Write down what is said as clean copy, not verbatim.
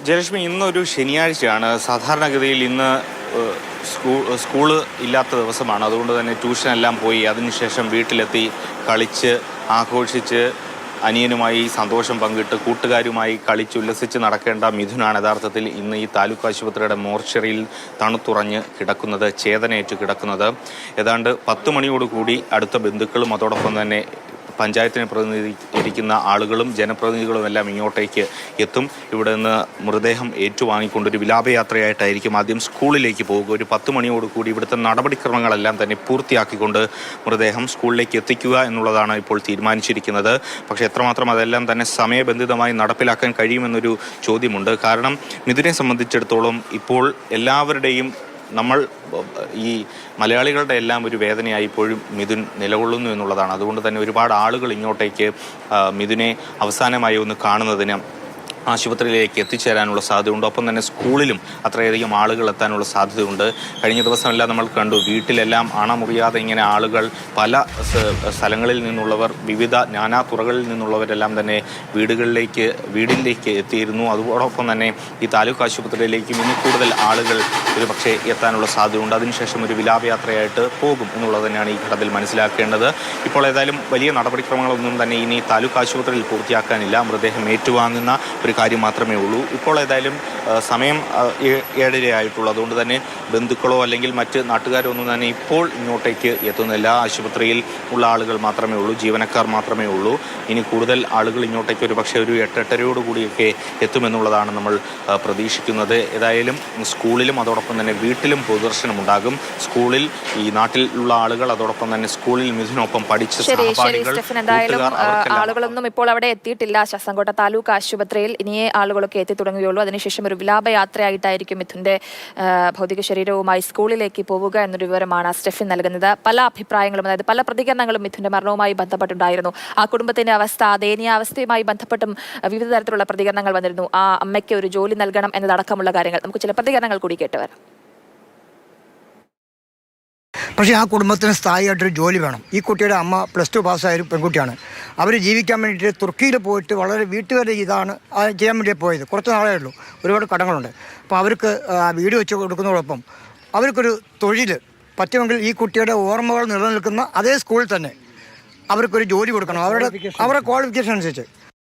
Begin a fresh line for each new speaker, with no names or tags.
ജയലക്ഷ്മി, ഇന്നൊരു ശനിയാഴ്ചയാണ്. സാധാരണഗതിയിൽ ഇന്ന് സ്കൂള് ഇല്ലാത്ത ദിവസമാണ്. അതുകൊണ്ട് തന്നെ ട്യൂഷനെല്ലാം പോയി അതിനുശേഷം വീട്ടിലെത്തി കളിച്ച് ആഘോഷിച്ച് അനിയനുമായി സന്തോഷം പങ്കിട്ട് കൂട്ടുകാരുമായി കളിച്ചുല്ലസിച്ച് നടക്കേണ്ട മിഥുനാണ് യഥാർത്ഥത്തിൽ ഇന്ന് ഈ താലൂക്ക് ആശുപത്രിയുടെ മോർച്ചറിയിൽ തണുത്തുറഞ്ഞ് കിടക്കുന്നത്, ചേതനയേറ്റ് കിടക്കുന്നത്. ഏതാണ്ട് 10 മണിയോടുകൂടി അടുത്ത ബന്ധുക്കളും അതോടൊപ്പം തന്നെ പഞ്ചായത്തിനെ പ്രതിനിധീകരിക്കുന്ന ആളുകളും ജനപ്രതിനിധികളും എല്ലാം ഇങ്ങോട്ടേക്ക് എത്തും. ഇവിടെ നിന്ന് മൃതദേഹം ഏറ്റുവാങ്ങിക്കൊണ്ടൊരു വിലാപയാത്രയായിട്ടായിരിക്കും ആദ്യം സ്കൂളിലേക്ക് പോകുക. ഒരു 10 മണിയോടുകൂടി ഇവിടുത്തെ നടപടിക്രമങ്ങളെല്ലാം തന്നെ പൂർത്തിയാക്കിക്കൊണ്ട് മൃതദേഹം സ്കൂളിലേക്ക് എത്തിക്കുക എന്നുള്ളതാണ് ഇപ്പോൾ തീരുമാനിച്ചിരിക്കുന്നത്. പക്ഷേ എത്രമാത്രം അതെല്ലാം തന്നെ സമയബന്ധിതമായി നടപ്പിലാക്കാൻ കഴിയുമെന്നൊരു ചോദ്യമുണ്ട്. കാരണം മിഥുനെ സംബന്ധിച്ചിടത്തോളം ഇപ്പോൾ എല്ലാവരുടെയും ഈ മലയാളികളുടെ എല്ലാം ഒരു വേദനയായി ഇപ്പോഴും മിഥുൻ നിലകൊള്ളുന്നു എന്നുള്ളതാണ്. അതുകൊണ്ട് തന്നെ ഒരുപാട് ആളുകൾ ഇങ്ങോട്ടേക്ക് മിഥുനെ അവസാനമായി ഒന്ന് കാണുന്നതിന് ആശുപത്രിയിലേക്ക് എത്തിച്ചേരാനുള്ള സാധ്യതയുണ്ട്. ഒപ്പം തന്നെ സ്കൂളിലും അത്രയധികം ആളുകൾ എത്താനുള്ള സാധ്യതയുണ്ട്. കഴിഞ്ഞ ദിവസമെല്ലാം നമ്മൾ കണ്ടു, വീട്ടിലെല്ലാം അണമുറിയാതെ ഇങ്ങനെ ആളുകൾ പല സ്ഥലങ്ങളിൽ നിന്നുള്ളവർ, വിവിധ നാനാ തുറകളിൽ നിന്നുള്ളവരെല്ലാം തന്നെ വീടിലേക്ക് എത്തിയിരുന്നു. അതോടൊപ്പം തന്നെ ഈ താലൂക്ക് ആശുപത്രിയിലേക്കും ഇനി കൂടുതൽ ആളുകൾ ഒരു പക്ഷേ എത്താനുള്ള സാധ്യതയുണ്ട്. അതിനുശേഷം ഒരു വിലാപയാത്രയായിട്ട് പോകും എന്നുള്ളത് തന്നെയാണ് ഈ ഘട്ടത്തിൽ മനസ്സിലാക്കേണ്ടത്. ഇപ്പോൾ ഏതായാലും വലിയ നടപടിക്രമങ്ങളൊന്നും തന്നെ ഇനി താലൂക്ക് ആശുപത്രിയിൽ പൂർത്തിയാക്കാനില്ല. മൃതദേഹം ഏറ്റുവാങ്ങുന്ന ഒരു കാര്യം മാത്രമേ ഉള്ളൂ. ഇപ്പോൾ ഏതായാലും സമയം 7:30 ആയിട്ടുള്ളൂ. അതുകൊണ്ട് തന്നെ ബന്ധുക്കളോ അല്ലെങ്കിൽ മറ്റ് നാട്ടുകാരോ ഒന്നും തന്നെ ഇപ്പോൾ ഇങ്ങോട്ടേക്ക് എത്തുന്നില്ല. ആശുപത്രിയിൽ ഉള്ള ആളുകൾ മാത്രമേ ഉള്ളൂ, ജീവനക്കാർ മാത്രമേ ഉള്ളൂ. ഇനി കൂടുതൽ ആളുകൾ ഇങ്ങോട്ടേക്ക് ഒരു പക്ഷേ ഒരു 8-8:30 എത്തുമെന്നുള്ളതാണ് നമ്മൾ പ്രതീക്ഷിക്കുന്നത്. ഏതായാലും സ്കൂളിലും അതോടൊപ്പം തന്നെ വീട്ടിലും പൊതുദർശനമുണ്ടാകും. സ്കൂളിൽ ഈ നാട്ടിലുള്ള ആളുകൾ, അതോടൊപ്പം തന്നെ സ്കൂളിൽ മിഥുനൊപ്പം പഠിച്ച സഹപാഠികൾ,
ആളുകളൊന്നും ഇപ്പോൾ അവിടെ എത്തിയിട്ടില്ല. ശാസ്താംകോട്ട താലൂക്ക് ആശുപത്രിയിൽ ഇനിയേ ആളുകളൊക്കെ എത്തി തുടങ്ങുകയുള്ളൂ. അതിനുശേഷം ഒരു വിലാപയാത്രയായിട്ടായിരിക്കും മിഥുന്റെ ഭൗതിക ശരീരവുമായി സ്കൂളിലേക്ക് പോവുക എന്നൊരു വിവരമാണ് സ്റ്റെഫിൻ നൽകുന്നത്. പല അഭിപ്രായങ്ങളും, അതായത് പല പ്രതികരണങ്ങളും മിഥുന്റെ മരണവുമായി ബന്ധപ്പെട്ടുണ്ടായിരുന്നു. ആ കുടുംബത്തിന്റെ അവസ്ഥ, ദയനീയാവസ്ഥയുമായി ബന്ധപ്പെട്ടും വിവിധ തരത്തിലുള്ള പ്രതികരണങ്ങൾ വന്നിരുന്നു. ആ അമ്മയ്ക്ക് ഒരു ജോലി നൽകണം എന്നതടക്കമുള്ള കാര്യങ്ങൾ. നമുക്ക് ചില പ്രതികരണങ്ങൾ കൂടി കേട്ടുവരാം.
പക്ഷേ ആ കുടുംബത്തിന് സ്ഥായിയായിട്ടൊരു ജോലി വേണം. ഈ കുട്ടിയുടെ അമ്മ +2 പാസ്സായൊരു പെൺകുട്ടിയാണ്. അവർ ജീവിക്കാൻ വേണ്ടിയിട്ട് തുർക്കിയിൽ പോയിട്ട് വളരെ വീട്ടുകാരുടെ ഇതാണ് ചെയ്യാൻ വേണ്ടി പോയത്. കുറച്ച് നാളേ ഉള്ളൂ, ഒരുപാട് കടങ്ങളുണ്ട്. അപ്പോൾ അവർക്ക് വീട് വെച്ച് കൊടുക്കുന്നതോടൊപ്പം അവർക്കൊരു തൊഴിൽ പറ്റുമെങ്കിൽ ഈ കുട്ടിയുടെ ഓർമ്മകൾ നിലനിൽക്കുന്ന അതേ സ്കൂളിൽ തന്നെ അവർക്കൊരു ജോലി കൊടുക്കണം, അവരുടെ ക്വാളിഫിക്കേഷൻ അനുസരിച്ച്.